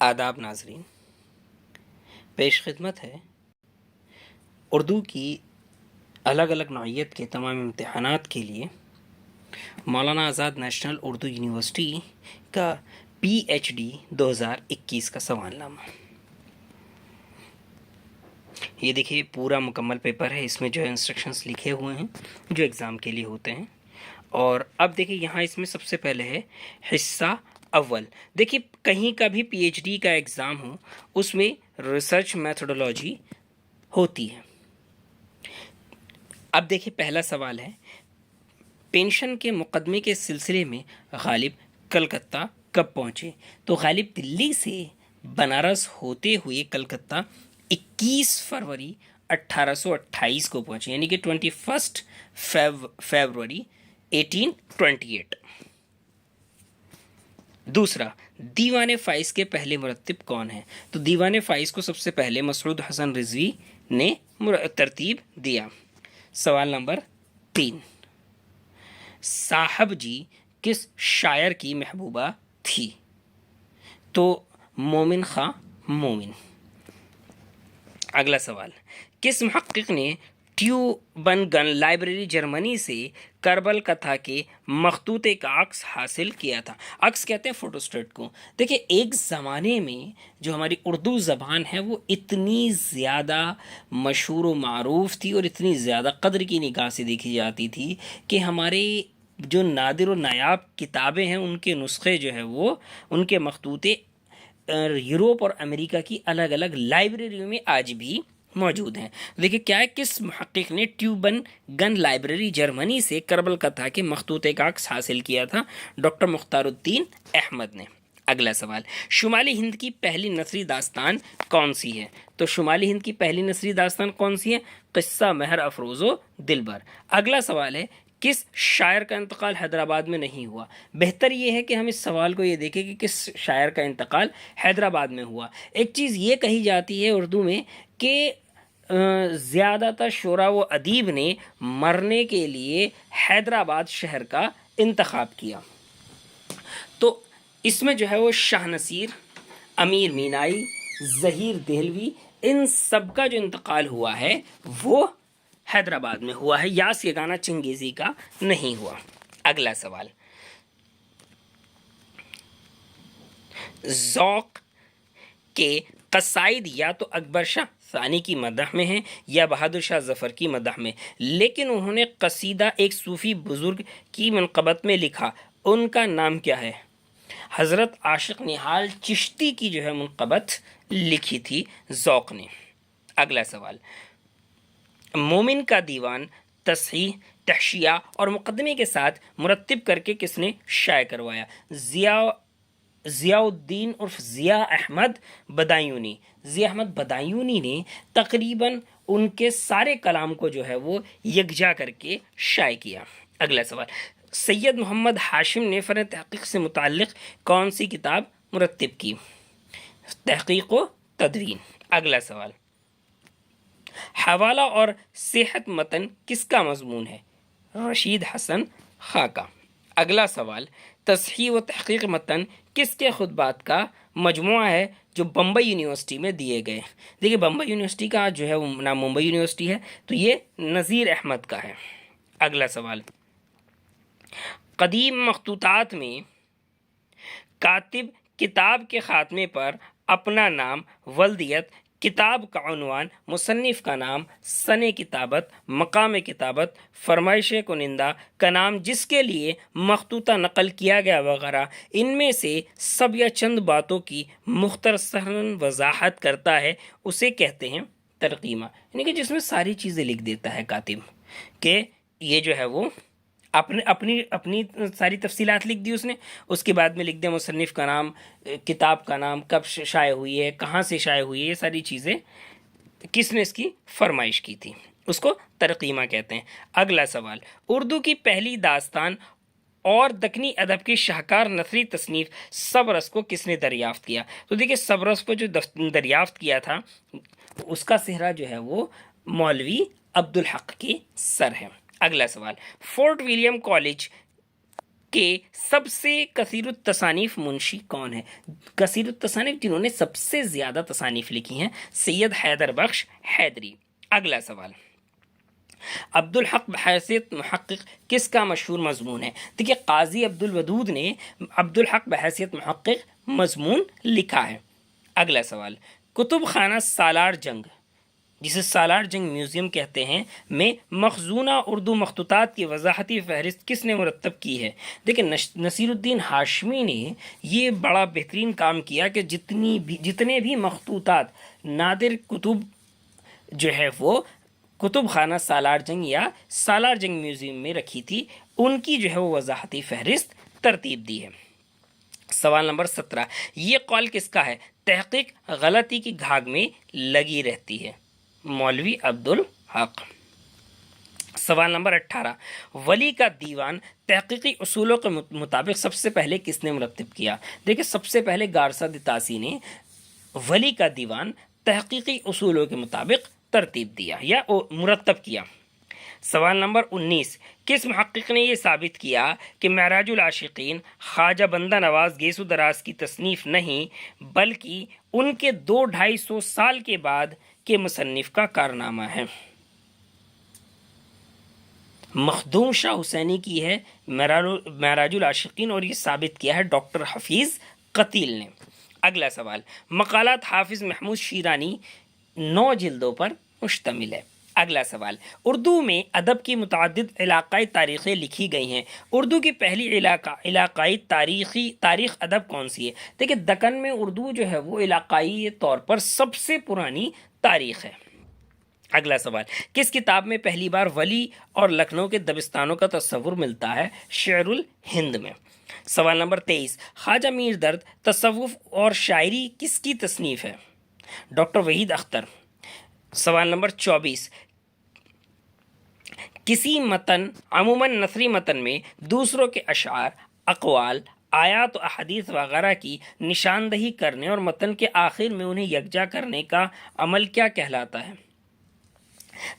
آداب ناظرین، پیش خدمت ہے اردو کی الگ الگ نوعیت کے تمام امتحانات کے لیے مولانا آزاد نیشنل اردو یونیورسٹی کا PhD 2021 کا سوال نامہ۔ یہ دیکھیے پورا مکمل پیپر ہے، اس میں جو انسٹرکشنز لکھے ہوئے ہیں جو ایگزام کے لیے ہوتے ہیں۔ اور اب دیکھیے یہاں اس میں سب سے پہلے ہے حصہ اول۔ دیکھیے کہیں کا بھی PhD کا ایگزام ہو اس میں ریسرچ میتھڈولوجی ہوتی ہے۔ اب دیکھیے پہلا سوال ہے، پینشن کے مقدمے کے سلسلے میں غالب کلکتہ کب پہنچے؟ تو غالب دلی سے بنارس ہوتے ہوئے کلکتہ 21 فروری 1828 کو پہنچے، یعنی کہ 21 فروری 1828۔ دوسرا، دیوان فائز کے پہلے مرتب کون ہیں؟ تو دیوان فائز کو سب سے پہلے مسعود حسن رضوی نے ترتیب دیا۔ سوال نمبر 3، صاحب جی کس شاعر کی محبوبہ تھی؟ تو مومن خاں مومن۔ اگلا سوال، کس محقق نے ٹیوبنگن لائبریری جرمنی سے کربل کتھا کے مخطوطے کا عکس حاصل کیا تھا؟ عکس کہتے ہیں فوٹوسٹیٹ کو۔ دیکھیں ایک زمانے میں جو ہماری اردو زبان ہے وہ اتنی زیادہ مشہور و معروف تھی اور اتنی زیادہ قدر کی نگاہ سے دیکھی جاتی تھی کہ ہمارے جو نادر و نایاب کتابیں ہیں ان کے نسخے جو ہیں وہ ان کے مخطوطے یوروپ اور امریکہ کی الگ الگ لائبریریوں میں آج بھی موجود ہیں۔ دیکھیں کیا ہے، کس محقق نے ٹیوبنگن لائبریری جرمنی سے کربل کتھا کے مخطوطے کا عکس حاصل کیا تھا؟ ڈاکٹر مختار الدین احمد نے۔ اگلا سوال، شمالی ہند کی پہلی نثری داستان کون سی ہے؟ تو شمالی ہند کی پہلی نثری داستان کون سی ہے؟ قصہ مہر افروز و دلبر۔ اگلا سوال ہے، کس شاعر کا انتقال حیدرآباد میں نہیں ہوا؟ بہتر یہ ہے کہ ہم اس سوال کو یہ دیکھیں کہ کس شاعر کا انتقال حیدرآباد میں ہوا۔ ایک چیز یہ کہی جاتی ہے اردو میں کہ زیادہ تر شعراء و ادیب نے مرنے کے لیے حیدرآباد شہر کا انتخاب کیا۔ تو اس میں جو ہے وہ شاہ نصیر، امیر مینائی، ظہیر دہلوی، ان سب کا جو انتقال ہوا ہے وہ حیدرآباد میں ہوا ہے، یاس یگانہ چنگیزی کا نہیں ہوا۔ اگلا سوال، ذوق کے قصائد یا تو اکبر شاہ ثانی کی مدح میں ہیں یا بہادر شاہ ظفر کی مدح میں، لیکن انہوں نے قصیدہ ایک صوفی بزرگ کی منقبت میں لکھا، ان کا نام کیا ہے؟ حضرت عاشق نہال چشتی کی جو ہے منقبت لکھی تھی ذوق نے۔ اگلا سوال، مومن کا دیوان تصحیح، تحشیہ اور مقدمے کے ساتھ مرتب کر کے کس نے شائع کروایا؟ ضیاء الدین عرف ضیاء احمد بدایونی۔ ضیاء احمد بدایونی نے تقریباً ان کے سارے کلام کو جو ہے وہ یکجا کر کے شائع کیا۔ اگلا سوال، سید محمد ہاشم نے فن تحقیق سے متعلق کون سی کتاب مرتب کی؟ تحقیق و تدوین۔ اگلا سوال، حوالہ اور صحت متن کس کا مضمون ہے؟ رشید حسن خاں کا۔ اگلا سوال، تصحیح و تحقیق متن کس کے خطبات کا مجموعہ ہے جو بمبئی یونیورسٹی میں دیے گئے؟ دیکھیے بمبئی یونیورسٹی کا جو ہے وہ نام ممبئی یونیورسٹی ہے تو یہ نذیر احمد کا ہے۔ اگلا سوال، قدیم مخطوطات میں کاتب کتاب کے خاتمے پر اپنا نام، ولدیت، کتاب کا عنوان، مصنف کا نام، سن کتابت، مقام کتابت، فرمائش کنندہ کا نام جس کے لیے مخطوطہ نقل کیا گیا وغیرہ، ان میں سے سب یا چند باتوں کی مختصراً وضاحت کرتا ہے، اسے کہتے ہیں ترقیمہ، یعنی کہ جس میں ساری چیزیں لکھ دیتا ہے کاتب کہ یہ جو ہے وہ اپنی ساری تفصیلات لکھ دی اس نے، اس کے بعد میں لکھ دیں مصنف کا نام، کتاب کا نام، کب شائع ہوئی ہے، کہاں سے شائع ہوئی ہے، یہ ساری چیزیں کس نے اس کی فرمائش کی تھی، اس کو ترقیمہ کہتے ہیں۔ اگلا سوال، اردو کی پہلی داستان اور دکنی ادب کی شاہکار نثری تصنیف سبرس کو کس نے دریافت کیا؟ تو دیکھیں سبرس کو جو دریافت کیا تھا اس کا صحرا جو ہے وہ مولوی عبدالحق کے سر ہے۔ اگلا سوال، فورٹ ولیم کالج کہ سب سے کثیر التصانیف منشی کون ہے؟ کثیر التصانیف جنہوں نے سب سے زیادہ تصانیف لکھی ہیں، سید حیدر بخش حیدری۔ اگلا سوال، عبدالحق بحیثیت محقق کس کا مشہور مضمون ہے؟ دیکھیے قاضی عبدالودود نے عبدالحق بحیثیت محقق مضمون لکھا ہے۔ اگلا سوال، کتب خانہ سالار جنگ، جسے سالار جنگ میوزیم کہتے ہیں، میں مخزونہ اردو مخطوطات کی وضاحتی فہرست کس نے مرتب کی ہے؟ دیکھیں نصیر الدین ہاشمی نے یہ بڑا بہترین کام کیا کہ جتنے بھی مخطوطات نادر کتب جو ہے وہ کتب خانہ سالار جنگ یا سالار جنگ میوزیم میں رکھی تھی، ان کی جو ہے وہ وضاحتی فہرست ترتیب دی ہے۔ سوال نمبر 17، یہ قول کس کا ہے؟ تحقیق غلطی کی گھاگ میں لگی رہتی ہے، مولوی عبدالحق۔ سوال نمبر 18، ولی کا دیوان تحقیقی اصولوں کے مطابق سب سے پہلے کس نے مرتب کیا؟ دیکھیں سب سے پہلے گارسا دتاسی نے ولی کا دیوان تحقیقی اصولوں کے مطابق ترتیب دیا یا مرتب کیا۔ سوال نمبر 19، کس محقق نے یہ ثابت کیا کہ معراج العاشقین خواجہ بندہ نواز گیسو دراز کی تصنیف نہیں بلکہ ان کے 200-250 سال کے بعد کے مصنف کا کارنامہ ہے؟ مخدوم شاہ حسینی کی ہے معراج العاشقین، اور یہ ثابت کیا ہے ڈاکٹر حفیظ قتیل نے۔ اگلا سوال، مقالات حافظ محمود شیرانی 9 جلدوں پر مشتمل ہے۔ اگلا سوال، اردو میں ادب کی متعدد علاقائی تاریخیں لکھی گئی ہیں، اردو کی پہلی علاقائی تاریخ ادب کون سی ہے؟ دیکھیں دکن میں اردو جو ہے وہ علاقائی طور پر سب سے پرانی تاریخ ہے۔ اگلا سوال، کس کتاب میں پہلی بار ولی اور لکھنؤ کے دبستانوں کا تصور ملتا ہے؟ شعر الہند میں۔ سوال نمبر 23، خواجہ میر درد تصوف اور شاعری کس کی تصنیف ہے؟ ڈاکٹر وحید اختر۔ سوال نمبر 24، کسی متن عموماً نثری متن میں دوسروں کے اشعار، اقوال، آیات و احادیث وغیرہ کی نشاندہی کرنے اور متن کے آخر میں انہیں یکجا کرنے کا عمل کیا کہلاتا ہے؟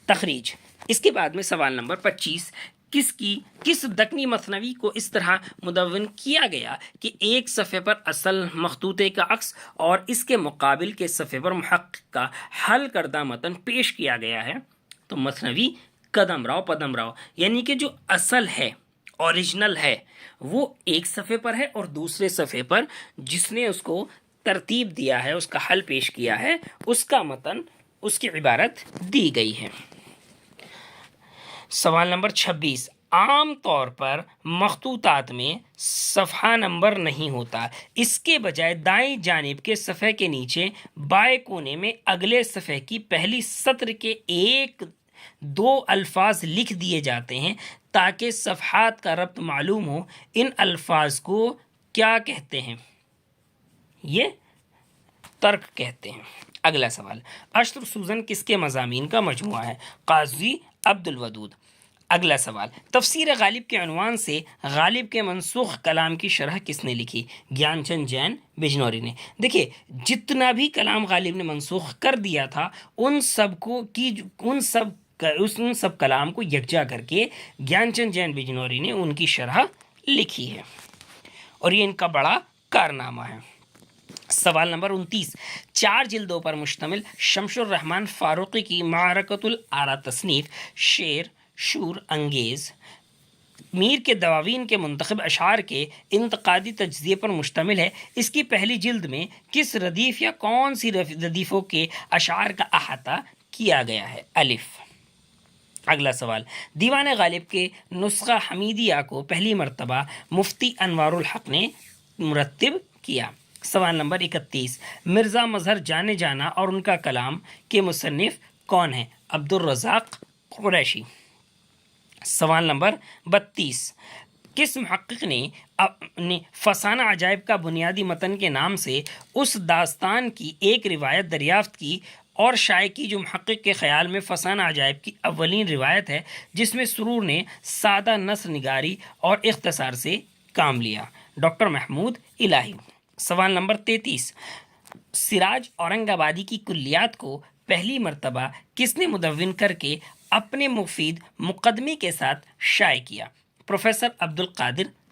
تخریج۔ اس کے بعد میں سوال نمبر 25، کس دکنی مثنوی کو اس طرح مدون کیا گیا کہ ایک صفحے پر اصل مخطوطے کا عکس اور اس کے مقابل کے صفحے پر محقق کا حل کردہ متن پیش کیا گیا ہے؟ تو مثنوی قدم راؤ پدم راؤ، یعنی کہ جو اصل ہے، اوریجنل ہے، وہ ایک صفحے پر ہے، اور دوسرے صفحے پر جس نے اس کو ترتیب دیا ہے، اس کا حل پیش کیا ہے، اس کا متن، اس کی عبارت دی گئی ہے۔ سوال نمبر 26، عام طور پر مخطوطات میں صفحہ نمبر نہیں ہوتا، اس کے بجائے دائیں جانب کے صفحے کے نیچے بائیں کونے میں اگلے صفحے کی پہلی سطر کے 1-2 الفاظ لکھ دیے جاتے ہیں تاکہ صفحات کا ربط معلوم ہو۔ ان الفاظ کو کیا کہتے ہیں؟ یہ ترک کہتے ہیں۔ اگلا سوال، اشتر سوزن کس کے مضامین کا مجموعہ ہے؟ قاضی عبدالودود۔ اگلا سوال، تفسیر غالب کے عنوان سے غالب کے منسوخ کلام کی شرح کس نے لکھی؟ گیان چند جین بجنوری نے۔ دیکھیے جتنا بھی کلام غالب نے منسوخ کر دیا تھا ان سب کلام کو یکجا کر کے گیان چند جین بجنوری نے ان کی شرح لکھی ہے، اور یہ ان کا بڑا کارنامہ ہے۔ سوال نمبر 29، 4 جلدوں پر مشتمل شمس الرحمن فاروقی کی معرکۃ الآراء تصنیف شور انگیز میر کے دواوین کے منتخب اشعار کے انتقادی تجزیے پر مشتمل ہے۔ اس کی پہلی جلد میں کس ردیف یا کون سی ردیفوں کے اشعار کا احاطہ کیا گیا ہے؟ الف۔ اگلا سوال، دیوان غالب کے نسخہ حمیدیہ کو پہلی مرتبہ مفتی انوار الحق نے مرتب کیا۔ سوال نمبر 31، مرزا مظہر جانے جانا اور ان کا کلام کے مصنف کون ہیں؟ عبدالرزاق قریشی۔ سوال نمبر 32، کس محقق نے فسانہ عجائب کا بنیادی متن کے نام سے اس داستان کی ایک روایت دریافت کی اور شائع کی جو محقق کے خیال میں فسانہ عجائب کی اولین روایت ہے، جس میں سرور نے سادہ نثر نگاری اور اختصار سے کام لیا؟ ڈاکٹر محمود الہی۔ سوال نمبر 33، سراج اورنگ آبادی کی کلیات کو پہلی مرتبہ کس نے مدون کر کے اپنے مفید مقدمے کے ساتھ شائع کیا؟ پروفیسر عبدالقادر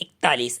41,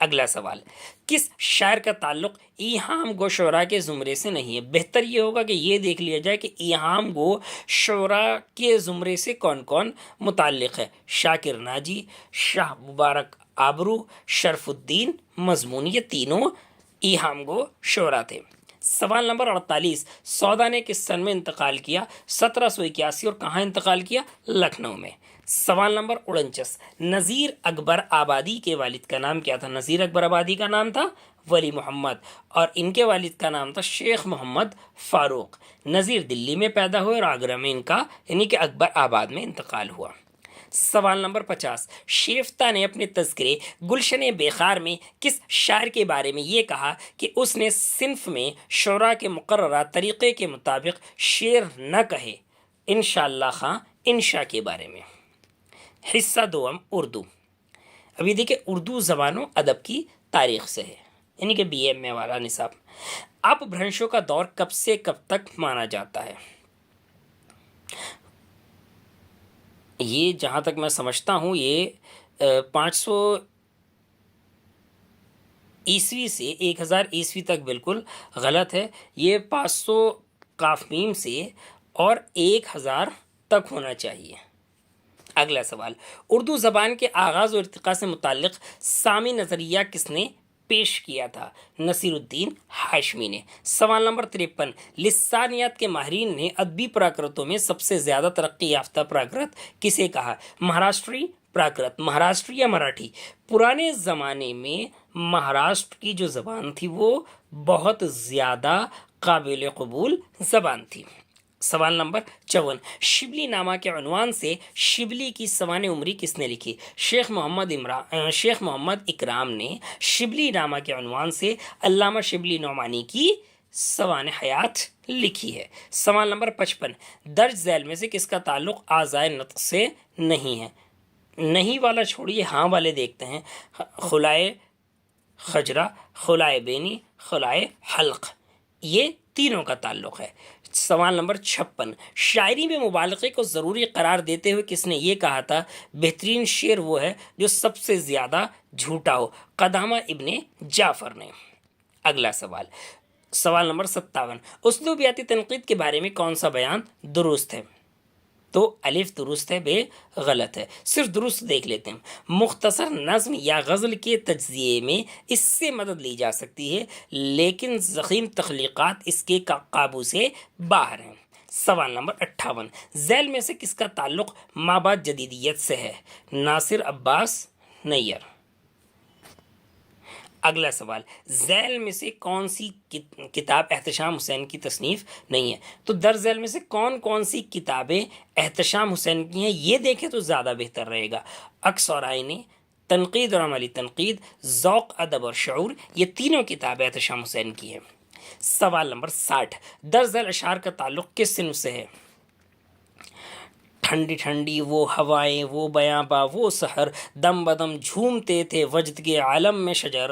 اگلا سوال، کس شاعر کا تعلق ایہام گو شعراء کے زمرے سے نہیں ہے؟ بہتر یہ ہوگا کہ یہ دیکھ لیا جائے کہ ایہام گو شعراء کے زمرے سے کون کون متعلق ہے۔ شاکر ناجی، شاہ مبارک آبرو، شرف الدین مضمون، یہ تینوں ایہام گو شعراء تھے۔ سوال نمبر 48، سودا نے کس سن میں انتقال کیا؟ 1781، اور کہاں انتقال کیا؟ لکھنؤ میں۔ سوال نمبر 49، نذیر اکبر آبادی کے والد کا نام کیا تھا؟ نذیر اکبر آبادی کا نام تھا ولی محمد، اور ان کے والد کا نام تھا شیخ محمد فاروق۔ نذیر دلی میں پیدا ہوئے اور آگرہ میں ان کا یعنی کہ اکبر آباد میں انتقال ہوا۔ سوال نمبر 50، شیفتہ نے اپنے تذکرے گلشن بیخار میں کس شاعر کے بارے میں یہ کہا کہ اس نے صنف میں شعراء کے مقررہ طریقے کے مطابق شعر نہ کہے؟ انشاءاللہ خان انشاء کے بارے میں۔ حصہ دوم اردو۔ ابھی دیکھیں اردو زبان و ادب کی تاریخ سے ہے، یعنی کہ بی اے میں والا نصاب۔ اپ بھرنشوں کا دور کب سے کب تک مانا جاتا ہے؟ یہ جہاں تک میں سمجھتا ہوں یہ 500 عیسوی سے 1000 عیسوی تک بالکل غلط ہے۔ یہ 500 قاف میم سے اور 1000 تک ہونا چاہیے۔ اگلا سوال، اردو زبان کے آغاز و ارتقاء سے متعلق سامی نظریہ کس نے پیش کیا تھا؟ نصیر الدین ہاشمی نے۔ سوال نمبر 53، لسانیات کے ماہرین نے ادبی پراکرتوں میں سب سے زیادہ ترقی یافتہ پراکرت کسے کہا؟ مہاراشٹری پراکرت، مہاراشٹری یا مراٹھی؟ پرانے زمانے میں مہاراشٹر کی جو زبان تھی وہ بہت زیادہ قابل قبول زبان تھی۔ سوال نمبر 54، شبلی نامہ کے عنوان سے شبلی کی سوانح عمری کس نے لکھی؟ شیخ محمد اکرام نے شبلی نامہ کے عنوان سے علامہ شبلی نعمانی کی سوانح حیات لکھی ہے۔ سوال نمبر 55، درج ذیل میں سے کس کا تعلق آزائے نطق سے نہیں ہے؟ نہیں والا چھوڑیے، ہاں والے دیکھتے ہیں۔ خلائے خجرہ، خلائے بینی، خلائے حلق، یہ تینوں کا تعلق ہے۔ سوال نمبر 56، شاعری میں مبالغے کو ضروری قرار دیتے ہوئے کس نے یہ کہا تھا بہترین شعر وہ ہے جو سب سے زیادہ جھوٹا ہو؟ قدامہ ابن جعفر نے۔ اگلا سوال، سوال نمبر 57، اسلوبیاتی تنقید کے بارے میں کون سا بیان درست ہے؟ تو الف درست ہے، بے غلط ہے۔ صرف درست دیکھ لیتے ہیں۔ مختصر نظم یا غزل کے تجزیے میں اس سے مدد لی جا سکتی ہے، لیکن ضخیم تخلیقات اس کے قابو سے باہر ہیں۔ سوال نمبر 58، ذیل میں سے کس کا تعلق مابعد جدیدیت سے ہے؟ ناصر عباس نیّر۔ اگلا سوال، ذیل میں سے کون سی کتاب احتشام حسین کی تصنیف نہیں ہے؟ تو در ذیل میں سے کون کون سی کتابیں احتشام حسین کی ہیں یہ دیکھیں تو زیادہ بہتر رہے گا۔ عکس اور آئینے، تنقید اور عملی تنقید، ذوق ادب اور شعور، یہ تینوں کتابیں احتشام حسین کی ہیں۔ سوال نمبر 60، در ذیل اشعار کا تعلق کس صنف سے ہے؟ ٹھنڈی ٹھنڈی وہ ہوائیں، وہ بیاں با وہ سحر، دم بدم جھومتے تھے وجد کے عالم میں شجر،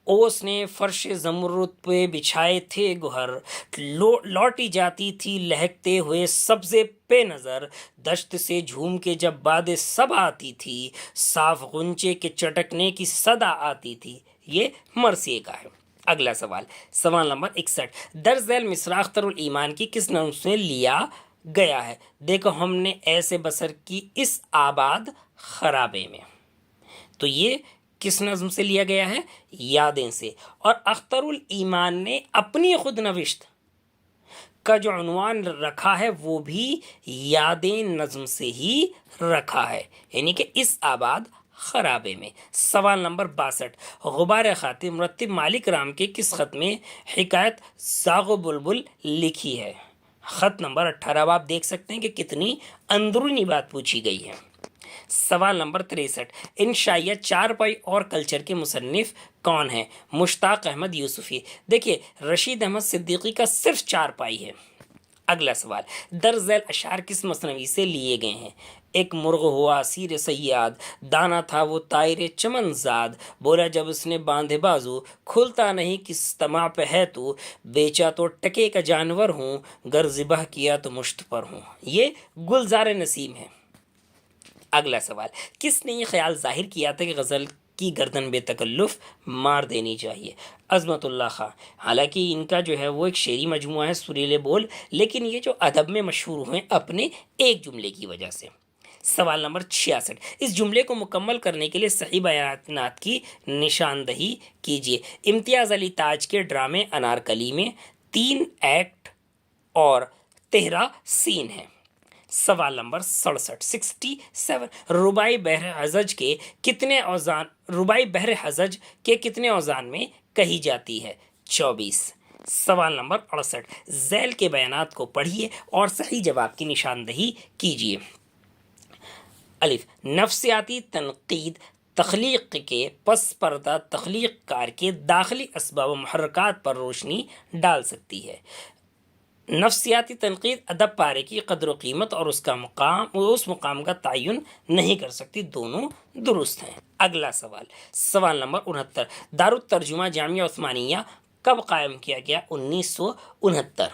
اوس نے فرش زمرد پہ بچھائے تھے گوہر، لوٹی جاتی تھی لہکتے ہوئے سبزے پہ نظر، دشت سے جھوم کے جب باد صبا آتی تھی، صاف غنچے کے چٹکنے کی صدا آتی تھی، یہ مرثیے کا ہے۔ اگلا سوال، سوال نمبر 61، در ذیل مصرع اختر الایمان کی کس نظم سے لیا گیا ہے؟ دیکھو ہم نے ایسے بسر کی اس آباد خرابے میں، تو یہ کس نظم سے لیا گیا ہے؟ یادیں سے۔ اور اختر الایمان نے اپنی خود نوشت کا جو عنوان رکھا ہے وہ بھی یادیں نظم سے ہی رکھا ہے، یعنی کہ اس آباد خرابے میں۔ سوال نمبر 62، غبار خاطر مرتب مالک رام کے کس خط میں حکایت زاغ و بلبل لکھی ہے؟ خط نمبر 18۔ اب آپ دیکھ سکتے ہیں کہ کتنی اندرونی بات پوچھی گئی ہے۔ سوال نمبر 63، انشائیہ چارپائی اور کلچر کے مصنف کون ہیں؟ مشتاق احمد یوسفی۔ دیکھیے رشید احمد صدیقی کا صرف چارپائی ہے۔ اگلا سوال، در ذیل اشعار کس مثنوی سے لیے گئے ہیں؟ ایک مرغ ہوا اسیر صیاد، دانا تھا وہ طائر چمن زاد، بولا جب اس نے باندھے بازو، کھلتا نہیں کس طمع پہ ہے تو، بیچا تو ٹکے کا جانور ہوں، گر ذبح کیا تو مشت پر ہوں، یہ گلزار نسیم ہے۔ اگلا سوال، کس نے یہ خیال ظاہر کیا تھا کہ غزل کی گردن بے تکلف مار دینی چاہیے۔ عظمت اللہ خان، حالانکہ ان کا جو ہے وہ ایک شعری مجموعہ ہے سریلے بول، لیکن یہ جو ادب میں مشہور ہوئے اپنے ایک جملے کی وجہ سے۔ سوال نمبر 66، اس جملے کو مکمل کرنے کے لیے صحیح بیانات کی نشاندہی کیجیے۔ امتیاز علی تاج کے ڈرامے انارکلی میں 3 ایکٹ اور 13 سین ہیں۔ سوال نمبر 67، رباعی بحر حزج کے کتنے اوزان میں کہی جاتی ہے؟ 24۔ سوال نمبر 68، ذیل کے بیانات کو پڑھیے اور صحیح جواب کی نشاندہی کیجیے۔ الف، نفسیاتی تنقید تخلیق کے پس پردہ تخلیق کار کے داخلی اسباب و محرکات پر روشنی ڈال سکتی ہے۔ نفسیاتی تنقید ادب پارے کی قدر و قیمت اور اس مقام کا تعین نہیں کر سکتی، دونوں درست ہیں۔ اگلا سوال نمبر 69، دارالترجمہ جامعہ عثمانیہ کب قائم کیا گیا؟ 1917،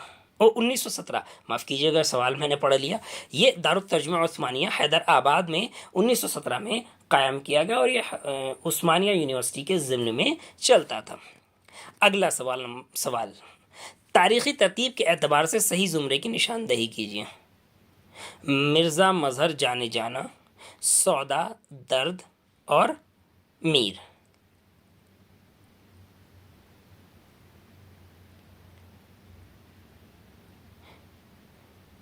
معاف کیجیے گا سوال میں نے پڑھ لیا۔ یہ دارالترجمہ عثمانیہ حیدرآباد میں 1917 میں قائم کیا گیا اور یہ عثمانیہ یونیورسٹی کے ضمن میں چلتا تھا۔ اگلا سوال، تاریخی ترتیب کے اعتبار سے صحیح زمرے کی نشاندہی کیجیے۔ مرزا مظہر جانے جانا، سودا، درد اور میر۔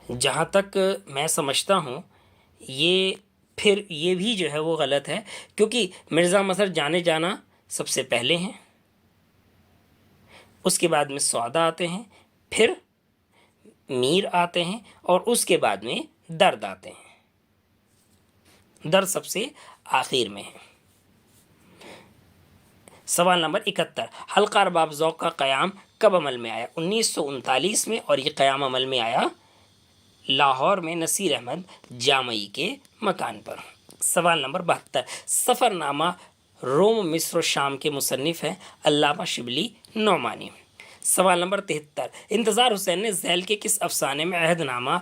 جہاں تک میں سمجھتا ہوں یہ بھی جو ہے وہ غلط ہے، کیونکہ مرزا مظہر جانے جانا سب سے پہلے ہیں، اس کے بعد میں سودا آتے ہیں، پھر میر آتے ہیں اور اس کے بعد میں درد آتے ہیں، درد سب سے آخر میں ہے۔ سوال نمبر 71، حلقہ ارباب ذوق کا قیام کب عمل میں آیا؟ 1939 میں، اور یہ قیام عمل میں آیا لاہور میں نصیر احمد جامعی کے مکان پر۔ سوال نمبر 72، سفر نامہ روم، مصر و شام کے مصنف ہیں علامہ شبلی نعمانی۔ سوال نمبر 73، انتظار حسین نے ذیل کے کس افسانے میں عہد نامہ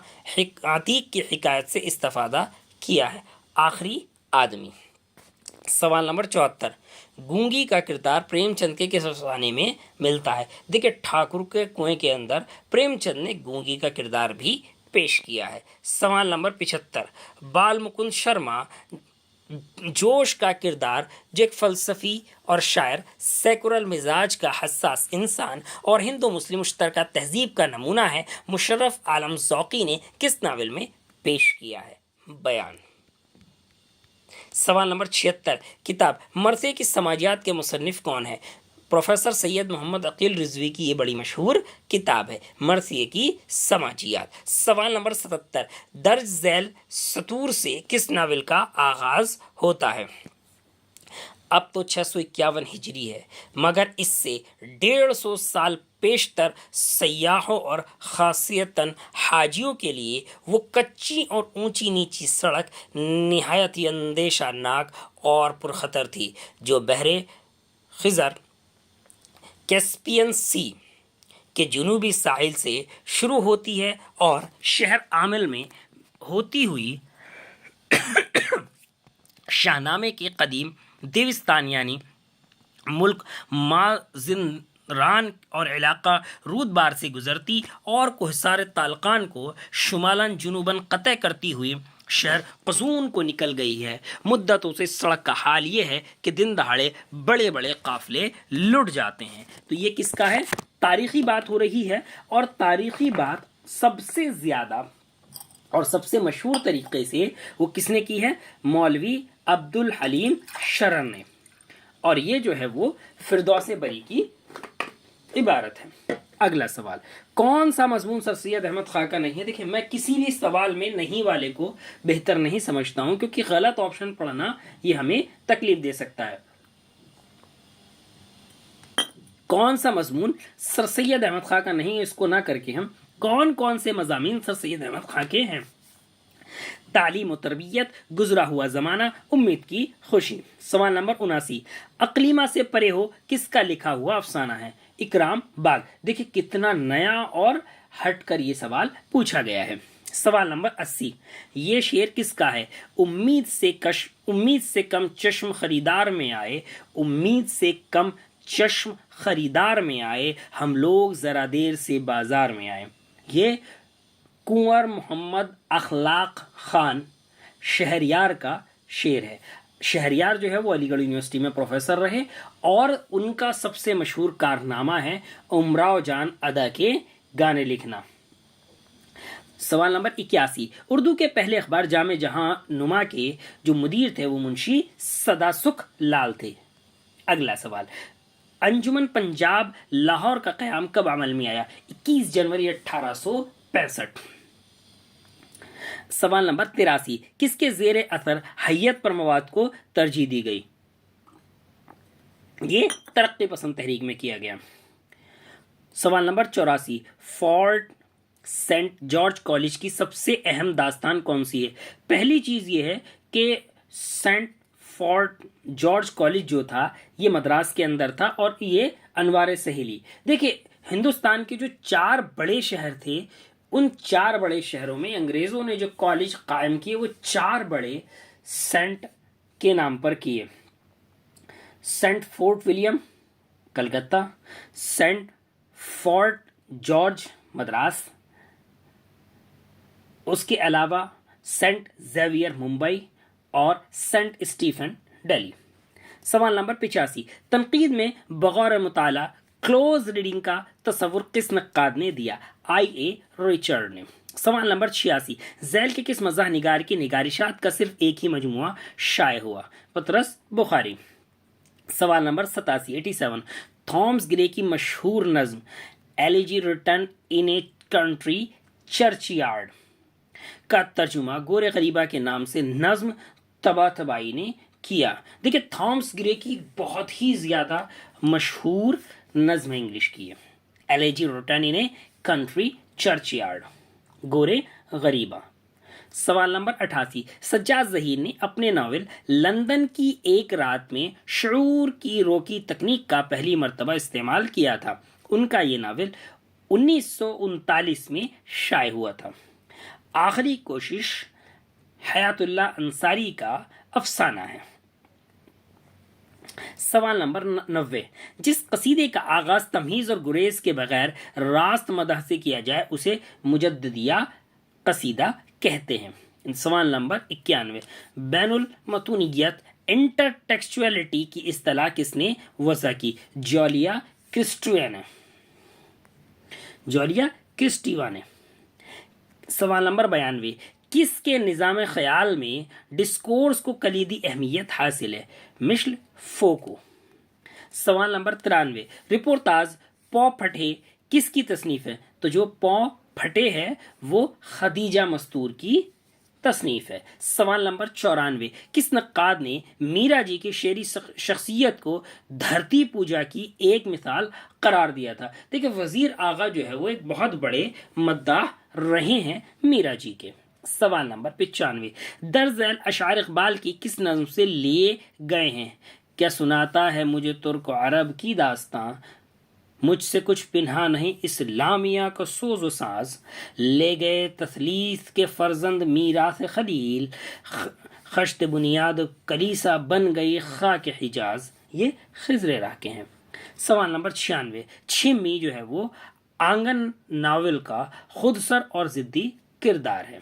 عتیق کی حکایت سے استفادہ کیا ہے؟ آخری آدمی۔ سوال نمبر 74، گونگی کا کردار پریم چند کے کس افسانے میں ملتا ہے؟ دیکھیں، ٹھاکر کے کنویں کے اندر پریم چند نے گونگی کا کردار بھی پیش کیا ہے۔ سوال نمبر 75، بال مکند شرما جوش کا کردار جو ایک فلسفی اور شاعر، سیکولر مزاج کا حساس انسان اور ہندو مسلم مشترکہ تہذیب کا نمونہ ہے، مشرف عالم ذوقی نے کس ناول میں پیش کیا ہے؟ بیان۔ سوال نمبر 76، کتاب مرثیے کی سماجیات کے مصنف کون ہے؟ پروفیسر سید محمد عقیل رضوی کی یہ بڑی مشہور کتاب ہے، مرثیے کی سماجیات۔ سوال نمبر 77، درج ذیل سطور سے کس ناول کا آغاز ہوتا ہے؟ اب تو 651 ہجری ہے، مگر اس سے 150 سال پیشتر سیاحوں اور خاصیتاً حاجیوں کے لیے وہ کچی اور اونچی نیچی سڑک نہایت ہی اندیشہ ناک اور پرخطر تھی، جو بحر خزر کیسپین سی کے جنوبی ساحل سے شروع ہوتی ہے اور شہر عامل میں ہوتی ہوئی شاہنامے کے قدیم دیوستان یعنی ملک مازندران اور علاقہ رودبار سے گزرتی اور کوہسار طالقان کو شمالاً جنوباً قطع کرتی ہوئی شہر قزون کو نکل گئی ہے۔ مدتوں سے سڑک کا حال یہ ہے کہ دن دہاڑے بڑے بڑے قافلے لٹ جاتے ہیں۔ تو یہ کس کا ہے؟ تاریخی بات ہو رہی ہے، اور تاریخی بات سب سے زیادہ اور سب سے مشہور طریقے سے وہ کس نے کی ہے؟ مولوی عبدالحلیم شرر نے، اور یہ جو ہے وہ فردوس بری کی عبارت ہے۔ اگلا سوال، کون سا مضمون سر سید احمد خاں کا نہیں ہے؟ دیکھیں، میں کسی بھی سوال میں نہیں والے کو بہتر نہیں سمجھتا ہوں، کیونکہ غلط آپشن پڑھنا یہ ہمیں تکلیف دے سکتا ہے۔ کون سا مضمون سر سید احمد خاں کا نہیں ہے، اس کو نہ کر کے ہم کون سے مضامین سر سید احمد خاں کے ہیں؟ تعلیم و تربیت، گزرا ہوا زمانہ، امید کی خوشی۔ سوال نمبر 79، اقلیمہ سے پرے ہو کس کا لکھا ہوا افسانہ ہے؟ اکرام باغ۔ دیکھیں کتنا نیا اور ہٹ کر یہ سوال پوچھا گیا ہے۔ سوال نمبر 80، یہ شعر کس کا ہے؟ امید سے کم چشم خریدار میں آئے، امید سے کم چشم خریدار میں آئے، ہم لوگ ذرا دیر سے بازار میں آئے۔ یہ کنور محمد اخلاق خان شہریار کا شعر ہے۔ شہریار جو ہے وہ علی گڑھ یونیورسٹی میں پروفیسر رہے، اور ان کا سب سے مشہور کارنامہ ہے امراؤ جان ادا کے گانے لکھنا۔ سوال نمبر 81، اردو کے پہلے اخبار جامع جہاں نما کے جو مدیر تھے وہ منشی سدا سکھ لال تھے۔ اگلا سوال، انجمن پنجاب لاہور کا قیام کب عمل میں آیا؟ 21 جنوری 1865۔ سوال نمبر 83، کس کے زیر اثر حیت پر مواد کو ترجیح دی گئی؟ یہ ترقی پسند تحریک میں کیا گیا۔ سوال نمبر 84، فورٹ سینٹ جارج کالج کی سب سے اہم داستان کون سی ہے؟ پہلی چیز یہ ہے کہ سینٹ فورٹ جارج کالج جو تھا یہ مدراس کے اندر تھا، اور یہ انوار سہیلی۔ دیکھیں، ہندوستان کے جو 4 بڑے شہر تھے، ان 4 بڑے شہروں میں انگریزوں نے جو کالج قائم کیے وہ 4 بڑے سینٹ کے نام پر کیے۔ Saint Fort William Calcutta, Saint Fort George Madras, اس کے علاوہ سینٹ زیویئر ممبئی اور سینٹ اسٹیفن دہلی۔ سوال نمبر 85، تنقید میں بغور مطالعہ کلوز ریڈنگ کا تصور کس نقاد نے دیا؟ آئی اے ریچرڈ نے۔ سوال نمبر 86، ذیل کے کس مزاح نگار کی نگارشات کا صرف ایک ہی مجموعہ شائع ہوا؟ پطرس بخاری۔ سوال نمبر 87، تھامس گرے کی مشہور نظم elegy written in a country churchyard کا ترجمہ گورے غریبہ کے نام سے نظم طباطبائی نے کیا۔ دیکھیں، تھامس گرے کی بہت ہی زیادہ مشہور نظم انگلش کی ہے، elegy written in a country churchyard, گورے غریبہ۔ سوال نمبر 88، سجاد ظہیر نے اپنے ناول لندن کی ایک رات میں شعور کی روکی تکنیک کا پہلی مرتبہ استعمال کیا تھا۔ ان کا یہ ناول 1939 میں شائع ہوا تھا۔ آخری کوشش حیات اللہ انصاری کا افسانہ ہے۔ سوال نمبر 90، جس قصیدے کا آغاز تمہیز اور گریز کے بغیر راست مدح سے کیا جائے اسے مجددیہ قصیدہ کہتے ہیں۔ سوال نمبر 91، بین المتونیت انٹر ٹیکسچولیٹی کی اصطلاح کس نے وضع کی؟ جولیا کرسٹیوا نے۔ سوال نمبر 92، کس کے نظام خیال میں ڈسکورس کو کلیدی اہمیت حاصل ہے؟ مشل فوکو۔ سوال نمبر 93، رپورتاز پو پھٹے کس کی تصنیف ہے؟ تو جو پو پھٹے ہے وہ خدیجہ مستور کی تصنیف ہے۔ سوال نمبر 94، کس نقاد نے میرا جی کی شعری شخصیت کو دھرتی پوجا کی ایک مثال قرار دیا تھا؟ دیکھیں، وزیر آغا جو ہے وہ ایک بہت بڑے مداح رہے ہیں میرا جی کے۔ سوال نمبر 95، درج ذیل اشعار اقبال کی کس نظم سے لیے گئے ہیں؟ کیا سناتا ہے مجھے ترک و عرب کی داستاں، مجھ سے کچھ پنہا نہیں اسلامیہ کا سوز و ساز، لے گئے تثلیث کے فرزند میراث خلیل، خشت بنیاد کلیسا بن گئی خاک حجاز۔ یہ خضر راہ کے ہیں۔ سوال نمبر 96، چھمی جو ہے وہ آنگن ناول کا خودسر اور ضدی کردار ہے۔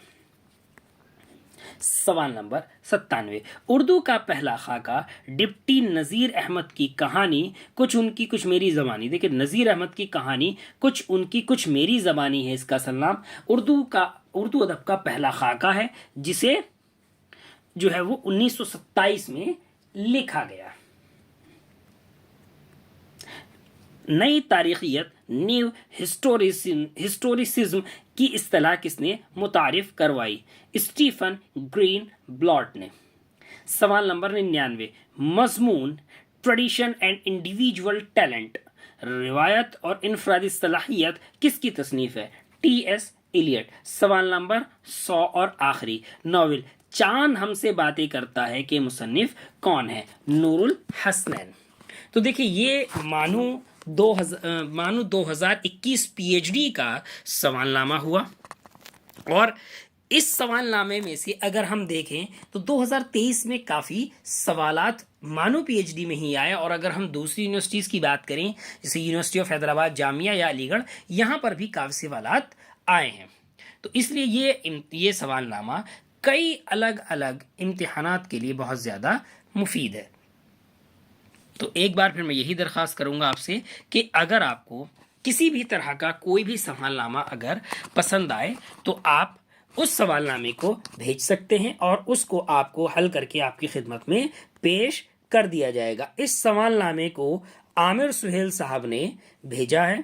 سوال نمبر 97، اردو کا پہلا خاکہ ڈپٹی نذیر احمد کی کہانی کچھ ان کی کچھ میری زبانی۔ دیکھیں، نذیر احمد کی کہانی کچھ ان کی کچھ میری زبانی ہے اس کا اصل نام۔ اردو ادب کا پہلا خاکہ ہے جسے جو ہے وہ 1927 میں لکھا گیا۔ نئی تاریخیت نیو ہسٹوریسزم کی اصطلاح کس نے متعارف کروائی؟ اسٹیفن گرین بلاٹ نے۔ سوال نمبر 99، مضمون ٹریڈیشن اینڈ انڈیویجول ٹیلنٹ، روایت اور انفرادی صلاحیت کس کی تصنیف ہے؟ T S Eliot. سوال نمبر 100 اور آخری، ناول چاند ہم سے باتیں کرتا ہے کہ مصنف کون ہے؟ نور الحسنین۔ تو دیکھیں، یہ مانو 2021 پی ایچ ڈی کا سوال نامہ ہوا، اور اس سوال نامے میں سے اگر ہم دیکھیں تو 2023 میں کافی سوالات مانو پی ایچ ڈی میں ہی آئے، اور اگر ہم دوسری یونیورسٹیز کی بات کریں جیسے یونیورسٹی آف حیدرآباد، جامعہ یا علی گڑھ، یہاں پر بھی کافی سوالات آئے ہیں. تو اس لیے یہ سوال نامہ کئی الگ الگ امتحانات کے لیے بہت زیادہ مفید ہے. تو ایک بار پھر میں یہی درخواست کروں گا آپ سے کہ اگر آپ کو کسی بھی طرح کا کوئی بھی سوال نامہ اگر پسند آئے تو آپ اس سوال نامے کو بھیج سکتے ہیں، اور اس کو آپ کو حل کر کے آپ کی خدمت میں پیش کر دیا جائے گا. اس سوال نامے کو عامر سہیل صاحب نے بھیجا ہے،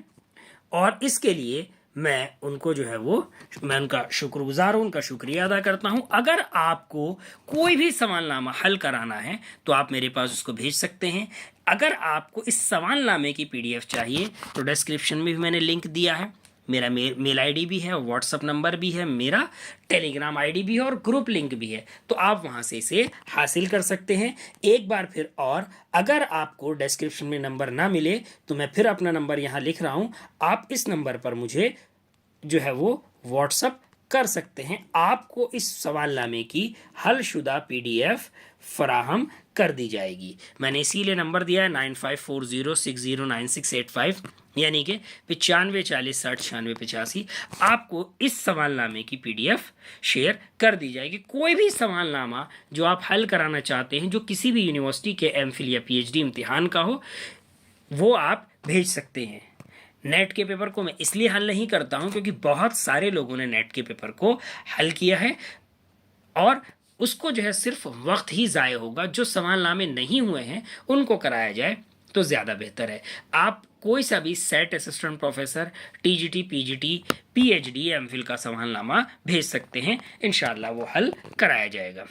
اور اس کے لیے میں ان کو جو ہے میں ان کا شکر گزار ہوں، ان کا شکریہ ادا کرتا ہوں. اگر آپ کو کوئی بھی سوال نامہ حل کرانا ہے تو آپ میرے پاس اس کو بھیج سکتے ہیں. اگر آپ کو اس سوال نامے کی پی ڈی ایف چاہیے تو ڈسکرپشن میں بھی میں نے لنک دیا ہے، میرا میل آئی ڈی بھی ہے، واٹس اپ نمبر بھی ہے، میرا ٹیلی گرام آئی ڈی بھی ہے، اور گروپ لنک بھی ہے، تو آپ وہاں سے اسے حاصل کر سکتے ہیں. ایک بار پھر، اور اگر آپ کو ڈسکرپشن میں نمبر نہ ملے تو میں پھر اپنا نمبر یہاں لکھ رہا ہوں، آپ اس نمبر پر مجھے جو ہے واٹس اپ کر سکتے ہیں. آپ کو اس سوال نامے کی حل شدہ پی ڈی ایف فراہم کر دی جائے گی. میں نے اسی لیے نمبر دیا ہے 9540609685، یعنی کہ 9540609685. آپ کو اس سوال نامے کی پی ڈی ایف شیئر کر دی جائے گی. کوئی بھی سوال نامہ جو آپ حل کرانا چاہتے ہیں جو کسی بھی یونیورسٹی کے ایم فل یا پی ایچ ڈی امتحان کا ہو، وہ آپ بھیج سکتے ہیں. نیٹ کے پیپر کو میں اس لیے حل نہیں کرتا ہوں کیونکہ بہت سارے لوگوں نے نیٹ کے پیپر کو حل کیا ہے، اور اس کو جو ہے صرف وقت ہی ضائع ہوگا. جو سوال نامے نہیں ہوئے ہیں ان کو کرایا جائے تو زیادہ بہتر ہے. آپ کوئی سا بھی set assistant professor, T G T, P G T, P H D, M Phil کا سوال نامہ بھیج سکتے ہیں، انشاءاللہ وہ حل کرایا جائے گا.